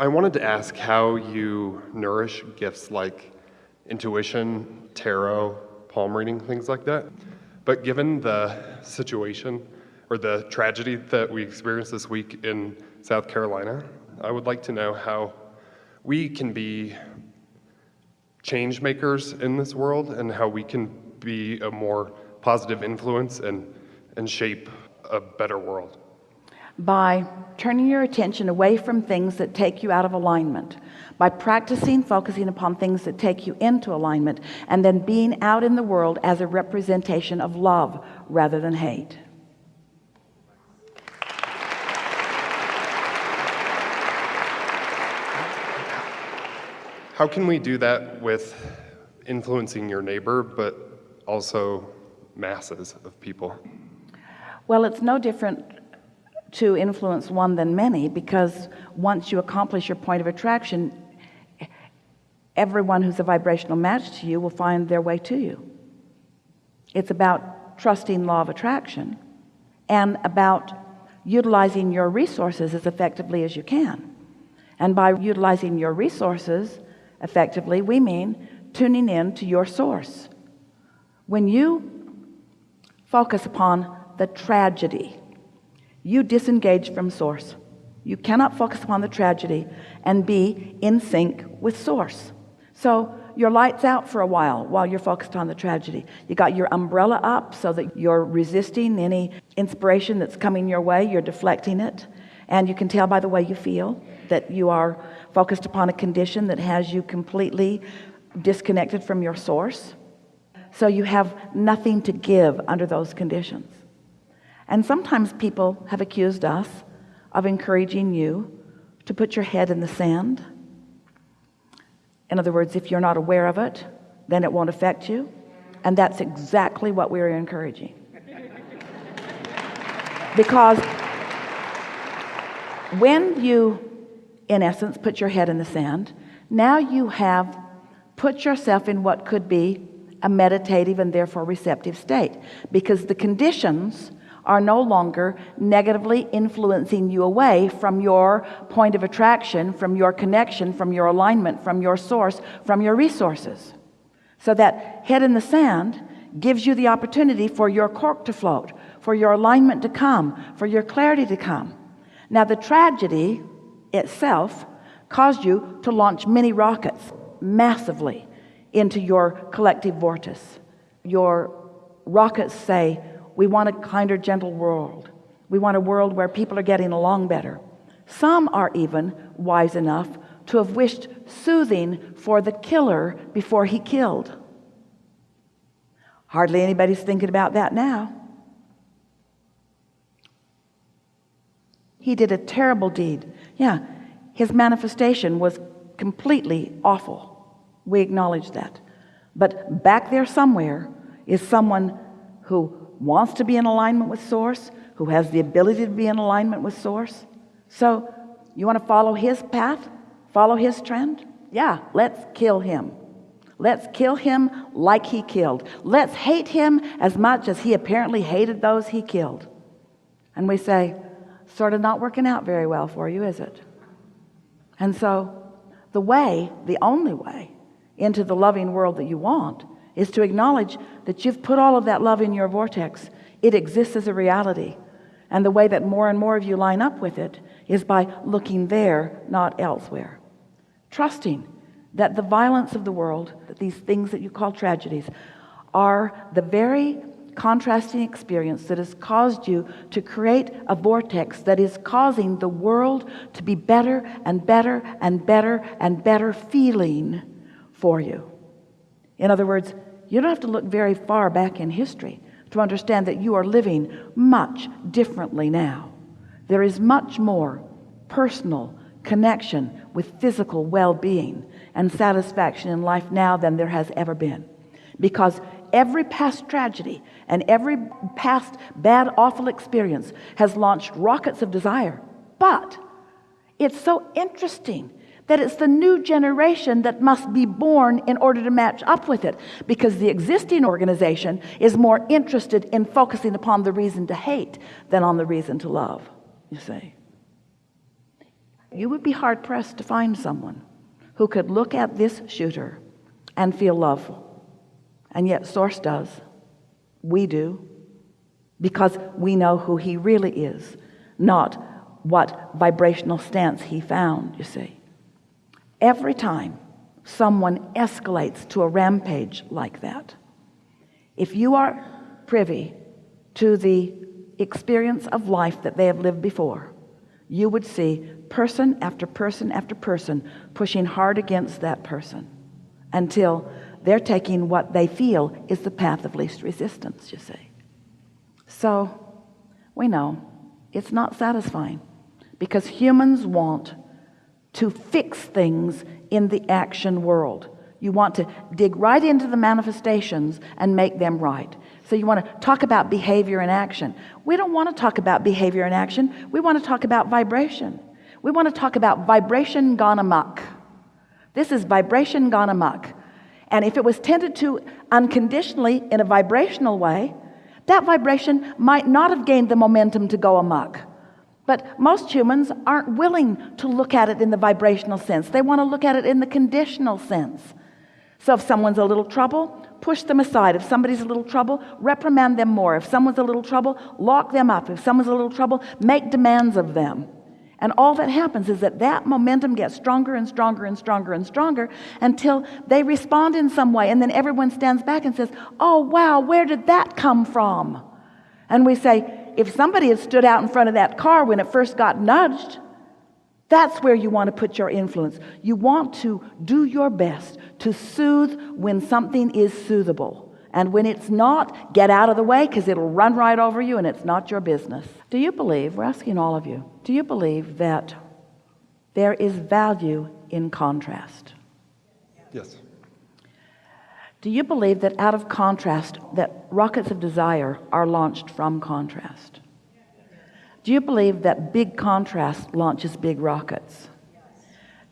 I wanted to ask how you nourish gifts like intuition, tarot, palm reading, things like that. But given the situation or the tragedy that we experienced this week in South Carolina, I would like to know how we can be change makers in this world and how we can be a more positive influence and shape a better world. By turning your attention away from things that take you out of alignment, by practicing focusing upon things that take you into alignment, and then being out in the world as a representation of love rather than hate. How can we do that with influencing your neighbor, but also masses of people? Well, it's no different to influence one than many, because once you accomplish your point of attraction, everyone who's a vibrational match to you will find their way to you. It's about trusting law of attraction and about utilizing your resources as effectively as you can. And by utilizing your resources effectively, we mean tuning in to your source. When you focus upon the tragedy, you disengage from source. You cannot focus upon the tragedy and be in sync with source. So your light's out for a while you're focused on the tragedy. You got your umbrella up so that you're resisting any inspiration that's coming your way. You're deflecting it. And you can tell by the way you feel that you are focused upon a condition that has you completely disconnected from your source. So you have nothing to give under those conditions. And sometimes people have accused us of encouraging you to put your head in the sand. In other words, if you're not aware of it, then it won't affect you. And that's exactly what we're encouraging. Because when you, in essence, put your head in the sand, now you have put yourself in what could be a meditative and therefore receptive state, because the conditions are no longer negatively influencing you away from your point of attraction, from your connection, from your alignment, from your source, from your resources. So that head in the sand gives you the opportunity for your cork to float, for your alignment to come, for your clarity to come. Now, the tragedy itself caused you to launch many rockets massively into your collective vortex. Your rockets say, we want a kinder, gentle world. We want a world where people are getting along better. Some are even wise enough to have wished soothing for the killer before he killed. Hardly anybody's thinking about that now. He did a terrible deed. Yeah, his manifestation was completely awful. We acknowledge that. But back there somewhere is someone who wants to be in alignment with source, who has the ability to be in alignment with source. So you want to follow his path, follow his trend? Yeah, let's kill him. Let's kill him like he killed. Let's hate him as much as he apparently hated those he killed. And we say, sort of not working out very well for you, is it? And so the only way into the loving world that you want is to acknowledge that you've put all of that love in your vortex. It exists as a reality. And the way that more and more of you line up with it is by looking there, not elsewhere. Trusting that the violence of the world, that these things that you call tragedies, are the very contrasting experience that has caused you to create a vortex that is causing the world to be better and better and better and better feeling for you. In other words, you don't have to look very far back in history to understand that you are living much differently now. There is much more personal connection with physical well-being and satisfaction in life now than there has ever been. Because every past tragedy and every past bad, awful experience has launched rockets of desire. But it's so interesting that it's the new generation that must be born in order to match up with it, because the existing organization is more interested in focusing upon the reason to hate than on the reason to love, you see. You would be hard-pressed to find someone who could look at this shooter and feel love. And yet Source does. We do. Because we know who he really is, not what vibrational stance he found, you see. Every time someone escalates to a rampage like that, if you are privy to the experience of life that they have lived before, you would see person after person after person pushing hard against that person until they're taking what they feel is the path of least resistance, you see. So we know it's not satisfying because humans want to fix things in the action world. You want to dig right into the manifestations and make them right. So you want to talk about behavior and action. We don't want to talk about behavior and action. We want to talk about vibration. We want to talk about vibration gone amok. This is vibration gone amok. And if it was tended to unconditionally in a vibrational way, that vibration might not have gained the momentum to go amok. But most humans aren't willing to look at it in the vibrational sense. They want to look at it in the conditional sense. So if someone's a little trouble, push them aside. If somebody's a little trouble, reprimand them more. If someone's a little trouble, lock them up. If someone's a little trouble, make demands of them. And all that happens is that momentum gets stronger and stronger and stronger and stronger until they respond in some way. And then everyone stands back and says, oh, wow, where did that come from? And we say, if somebody had stood out in front of that car when it first got nudged, that's where you want to put your influence. You want to do your best to soothe when something is soothable. And when it's not, get out of the way because it'll run right over you and it's not your business. Do you believe, we're asking all of you, do you believe that there is value in contrast? Yes. Do you believe that out of contrast, that rockets of desire are launched from contrast? Do you believe that big contrast launches big rockets?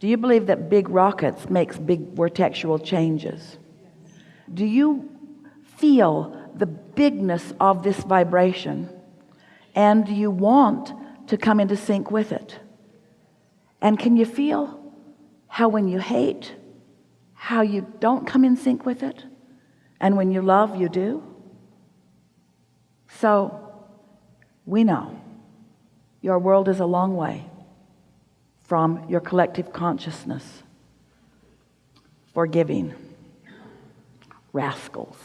Do you believe that big rockets makes big vortexual changes? Do you feel the bigness of this vibration, and do you want to come into sync with it? And can you feel how when you hate, how you don't come in sync with it, and when you love, you do? So we know your world is a long way from your collective consciousness forgiving rascals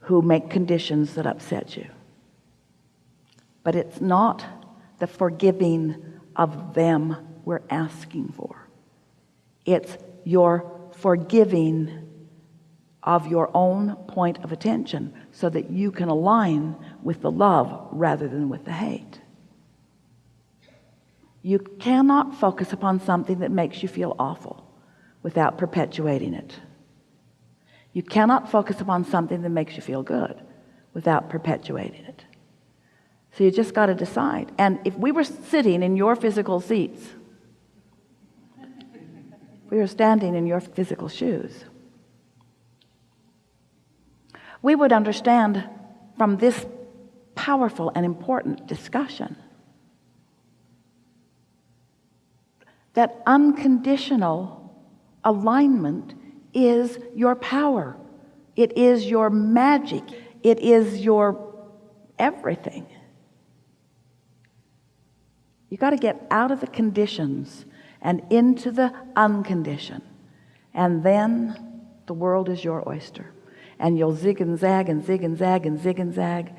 who make conditions that upset you. But it's not the forgiving of them we're asking for. It's your forgiving of your own point of attention so that you can align with the love rather than with the hate. You cannot focus upon something that makes you feel awful without perpetuating it. You cannot focus upon something that makes you feel good without perpetuating it. So you just got to decide. And if we were sitting in your physical seats, if we were standing in your physical shoes, we would understand from this powerful and important discussion that unconditional alignment is your power. It is your magic. It is your everything. You got to get out of the conditions and into the unconditioned. And then the world is your oyster. And you'll zig and zag and zig and zag and zig and zag.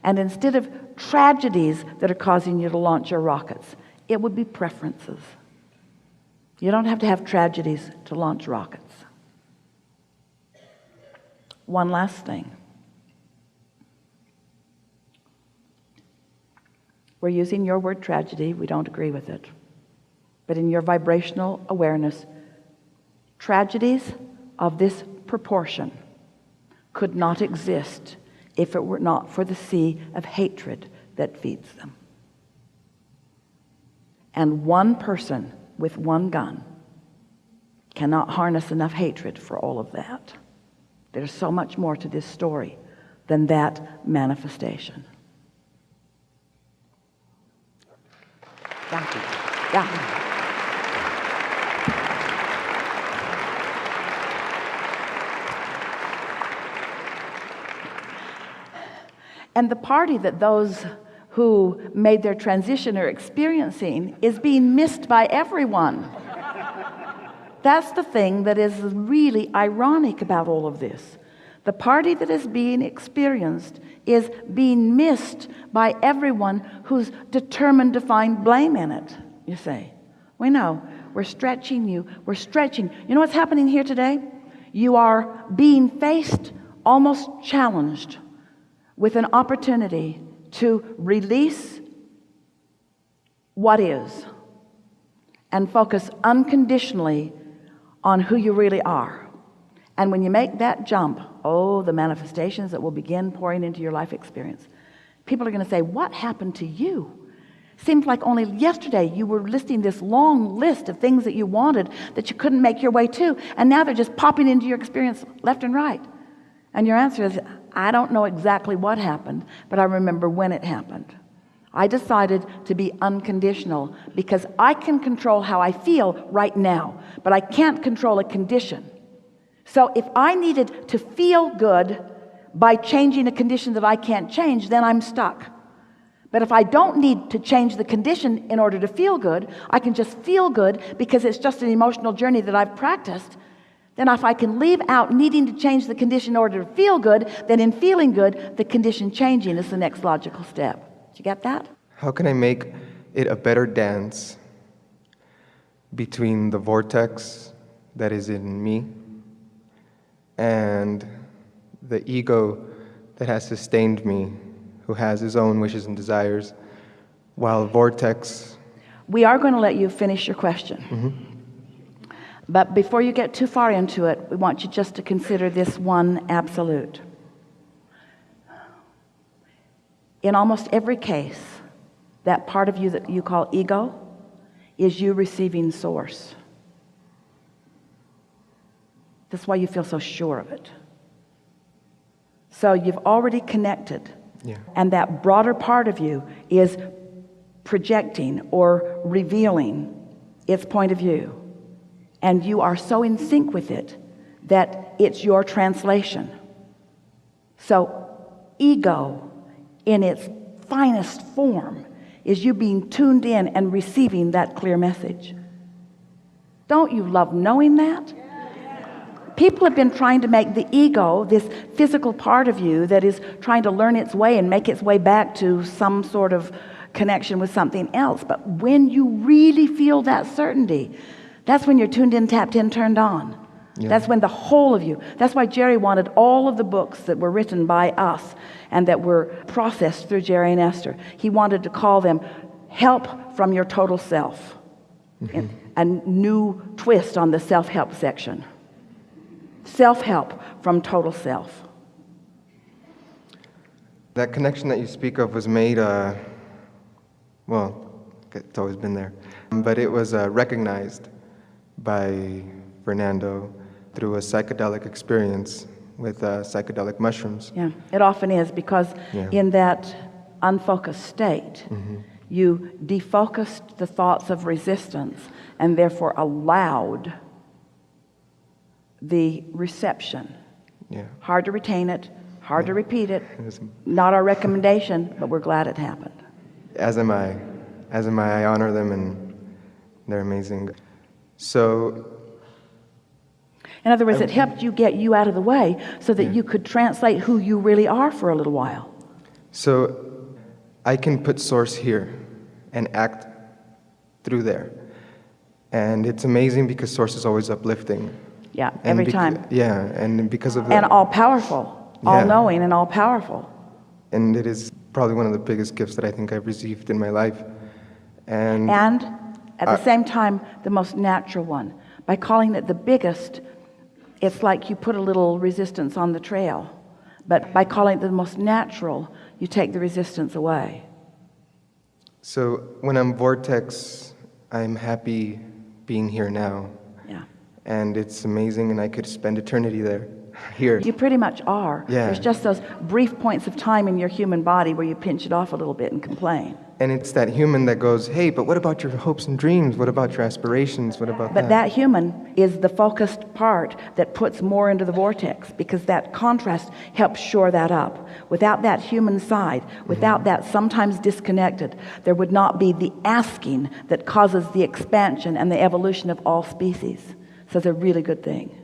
And instead of tragedies that are causing you to launch your rockets, it would be preferences. You don't have to have tragedies to launch rockets. One last thing. We're using your word tragedy. We don't agree with it. But in your vibrational awareness, tragedies of this proportion could not exist if it were not for the sea of hatred that feeds them. And one person with one gun cannot harness enough hatred for all of that. There's so much more to this story than that manifestation. Yeah. And the party that those who made their transition are experiencing is being missed by everyone. That's the thing that is really ironic about all of this. The party that is being experienced is being missed by everyone who's determined to find blame in it, you see. We know. We're stretching you. We're stretching. You know what's happening here today? You are being faced, almost challenged, with an opportunity to release what is and focus unconditionally on who you really are. And when you make that jump, the manifestations that will begin pouring into your life experience. People are going to say, what happened to you? Seems like only yesterday you were listing this long list of things that you wanted that you couldn't make your way to, and now they're just popping into your experience left and right. And your answer is, I don't know exactly what happened, but I remember when it happened. I decided to be unconditional because I can control how I feel right now, but I can't control a condition. So if I needed to feel good by changing a condition that I can't change, then I'm stuck. But if I don't need to change the condition in order to feel good, I can just feel good because it's just an emotional journey that I've practiced. Then if I can leave out needing to change the condition in order to feel good, then in feeling good, the condition changing is the next logical step. Did you get that? How can I make it a better dance between the vortex that is in me and the ego that has sustained me, who has his own wishes and desires, while vortex... We are going to let you finish your question. Mm-hmm. But before you get too far into it, we want you just to consider this one absolute. In almost every case, that part of you that you call ego is you receiving source. That's why you feel so sure of it. So you've already connected. Yeah. And that broader part of you is projecting or revealing its point of view. And you are so in sync with it that it's your translation. So ego in its finest form is you being tuned in and receiving that clear message. Don't you love knowing that? People have been trying to make the ego, this physical part of you that is trying to learn its way and make its way back to some sort of connection with something else. But when you really feel that certainty, that's when you're tuned in, tapped in, turned on. Yeah. That's when the whole of you. That's why Jerry wanted all of the books that were written by us and that were processed through Jerry and Esther. He wanted to call them Help from Your Total Self. Mm-hmm. A new twist on the self-help section. Self-help from total self. That connection that you speak of was made, well, it's always been there, but it was recognized by Fernando through a psychedelic experience with psychedelic mushrooms. Yeah, it often is because in that unfocused state, mm-hmm. you defocused the thoughts of resistance and therefore allowed the reception. Yeah. Hard to retain it, hard to repeat it. Not our recommendation, but we're glad it happened. As am I. As am I. I honor them and they're amazing. So, in other words, it helped you get you out of the way so that you could translate who you really are for a little while. So I can put source here and act through there. And it's amazing because source is always uplifting. Yeah, every time. Yeah, and because of that. And all-powerful, all-knowing and all-powerful. And it is probably one of the biggest gifts that I think I've received in my life. And at the same time, the most natural one. By calling it the biggest, it's like you put a little resistance on the trail. But by calling it the most natural, you take the resistance away. So when I'm vortex, I'm happy being here now. Yeah. And it's amazing, and I could spend eternity there, here. You pretty much are. Yeah. There's just those brief points of time in your human body where you pinch it off a little bit and complain. And it's that human that goes, hey, but what about your hopes and dreams? What about your aspirations? What about But that human is the focused part that puts more into the vortex, because that contrast helps shore that up. Without that human side, without that sometimes disconnected, there would not be the asking that causes the expansion and the evolution of all species. So it's a really good thing.